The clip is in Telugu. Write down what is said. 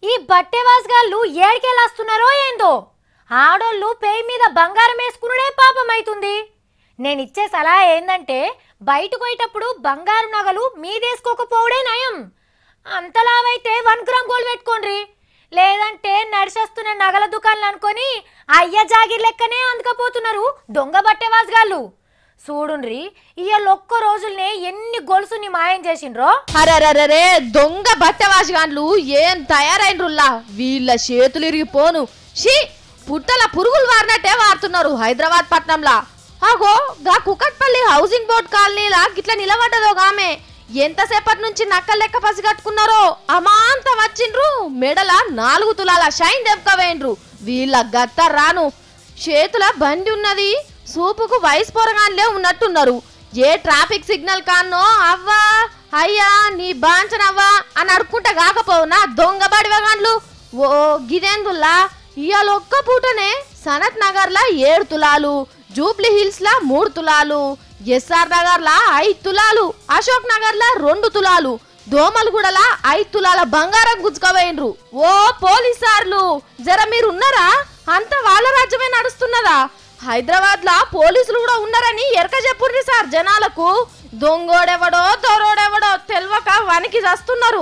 ఈ బట్టెవాసుగాళ్ళు ఏడికెళ్ళొస్తున్నారో ఏందో ఆడోళ్ళు పేయి మీద బంగారం వేసుకునుడే పాపమైతుంది. నేనిచ్చే సలహా ఏందంటే బయటకు పోయేటప్పుడు బంగారు నగలు మీదేసుకోకపోవడే నయం. అంతలావైతే 1 గ్రామ్ గోల్డ్ పెట్టుకోండి, లేదంటే నడిచేస్తున్న నగల దుకాణాలు అనుకొని అయ్య జాగిర్ లెక్కనే అందుకపోతున్నారు దొంగ బట్టెవాసుగాళ్ళు. చూడుండ్రి ఇయ్యొక్క రోజుల్నే ఎన్ని గొలుసుని మాయం చేసిండ్రో. అరే దొంగ బట్టవాసిగాండ్లు ఏం తయారైనరుల్లా, వీళ్ళ చేతులు ఇరిగిపోను. షీ పుట్టల పురుగులు వారినట్టే వారుతున్నారు హైదరాబాద్ పట్నంలా. అగో గా కుకట్పల్లి హౌసింగ్ బోర్డ్ కాలనీలా గిట్లా నిలబడ్డదో గామె. ఎంతసేపటి నుంచి నక్కలు లెక్క పసి కట్టుకున్నారో అమాంత వచ్చిండ్రు. మెడల 4 తులాల షైన్ దెబ్బకవేండ్రు. వీళ్ళ గత్త రాను. చేతుల బండి ఉన్నది, సూపుకు వయసు పొరగాన్లే ఉన్నట్టున్నారు. ఏ ట్రాఫిక్ సిగ్నల్ కాన్నో అవ్వా అయ్యా నీ బాంచనవ్వా అని అడుక్కుంటే కాకపోవునా దొంగ బడివగాన్లు. ఓ గిదేందుల్లా ఇయాలొక్క పూటనే సనత్ నగర్ లా 7 తులాలు, జూబ్లీ హిల్స్ లా 3 తులాలు, ఎస్ఆర్ నగర్ లా 5 తులాలు, అశోక్ నగర్ లా 2 తులాలు, దోమలగూడలా 5 తులాల బంగారం గుంజుకోవేండ్రు. ఓ పోలీసార్లు జర మీరున్నారా? అంత వాళ్ళ రాజ్యమే నడుస్తున్నదా? హైదరాబాద్ లా పోలీసులు కూడా ఉన్నారని ఎరక చెప్పుర్రి సార్ జనాలకు. దొంగోడెవడో దొరోడెవడో తెల్వక వనికి చేస్తున్నారు.